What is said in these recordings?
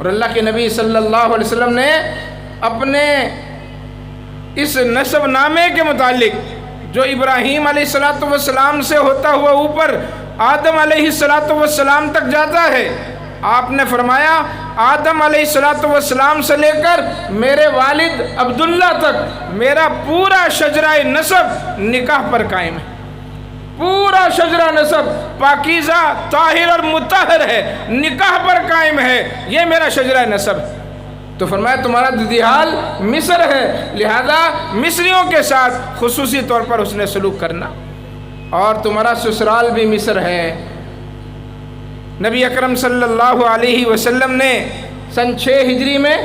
اور اللہ کے نبی صلی اللہ علیہ وسلم نے اپنے اس نسب نامے کے متعلق جو ابراہیم علیہ السلام سے ہوتا ہوا اوپر آدم علیہ السلام تک جاتا ہے، آپ نے فرمایا آدم علیہ السلام سے لے کر میرے والد عبداللہ تک میرا پورا شجرہ نسب نکاح پر قائم ہے، پورا شجرہ نسب پاکیزہ طاہر اور مطہر ہے، نکاح پر قائم ہے، یہ میرا شجرہ نسب ہے۔ تو فرمایا تمہارا ددیال مصر ہے، لہذا مصریوں کے ساتھ خصوصی طور پر حسن سلوک کرنا، اور تمہارا سسرال بھی مصر ہے۔ نبی اکرم صلی اللہ علیہ وسلم نے سن 6 ہجری میں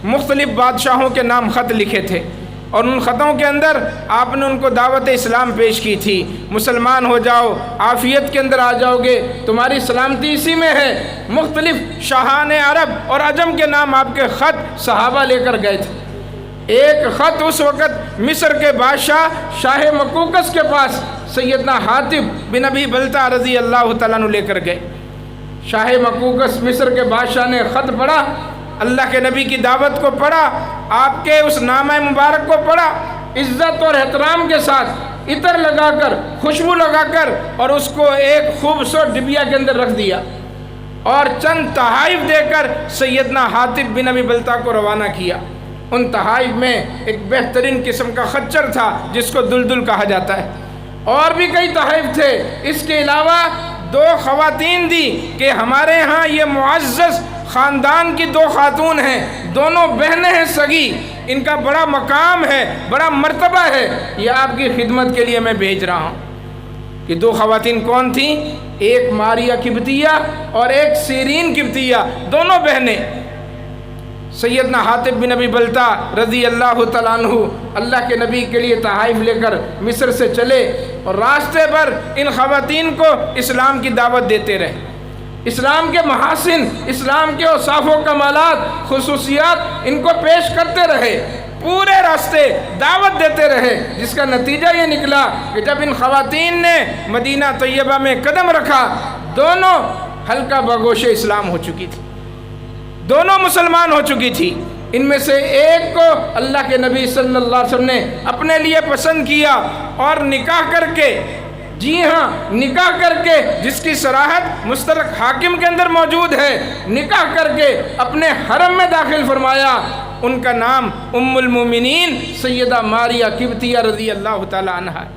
مختلف بادشاہوں کے نام خط لکھے تھے، اور ان خطوں کے اندر آپ نے ان کو دعوت اسلام پیش کی تھی، مسلمان ہو جاؤ، عافیت کے اندر آ جاؤ گے، تمہاری سلامتی اسی میں ہے۔ مختلف شاہان عرب اور عجم کے نام آپ کے خط صحابہ لے کر گئے تھے۔ ایک خط اس وقت مصر کے بادشاہ شاہ مقوقس کے پاس سیدنا حاتب بن ابی بلتہ رضی اللہ تعالیٰ عنہ لے کر گئے۔ شاہ مقوقس مصر کے بادشاہ نے خط پڑھا، اللہ کے نبی کی دعوت کو پڑھا، آپ کے اس نامہ مبارک کو پڑھا، عزت اور احترام کے ساتھ عطر لگا کر، خوشبو لگا کر، اور اس کو ایک خوبصورت ڈبیا کے اندر رکھ دیا، اور چند تحائف دے کر سیدنا حاتب بن ابی بلتہ کو روانہ کیا۔ ان تحائف میں ایک بہترین قسم کا خچر تھا جس کو دلدل کہا جاتا ہے، اور بھی کئی تحائف تھے۔ اس کے علاوہ 2 خواتین دی کہ ہمارے ہاں یہ معزز خاندان کی 2 خاتون ہیں، دونوں بہنیں ہیں سگی، ان کا بڑا مقام ہے، بڑا مرتبہ ہے، یہ آپ کی خدمت کے لیے میں بھیج رہا ہوں۔ یہ 2 خواتین کون تھیں؟ ایک ماریہ قبطیہ اور ایک سیرین قبطیہ، دونوں بہنیں۔ سیدنا حاتب بن ابی بلتہ رضی اللہ تعالیٰ عنہ اللہ کے نبی کے لیے تحائف لے کر مصر سے چلے، اور راستے پر ان خواتین کو اسلام کی دعوت دیتے رہے، اسلام کے محاسن، اسلام کے اوصاف و کمالات، خصوصیات ان کو پیش کرتے رہے، پورے راستے دعوت دیتے رہے، جس کا نتیجہ یہ نکلا کہ جب ان خواتین نے مدینہ طیبہ میں قدم رکھا، دونوں حلقہ بگوش اسلام ہو چکی تھی، دونوں مسلمان ہو چکی تھی۔ ان میں سے ایک کو اللہ کے نبی صلی اللہ علیہ وسلم نے اپنے لیے پسند کیا، اور نکاح کر کے، جی ہاں نکاح کر کے، جس کی صراحت مستدرک حاکم کے اندر موجود ہے، نکاح کر کے اپنے حرم میں داخل فرمایا۔ ان کا نام ام المومنین سیدہ ماریہ قبطیہ رضی اللہ تعالی عنہا ہے۔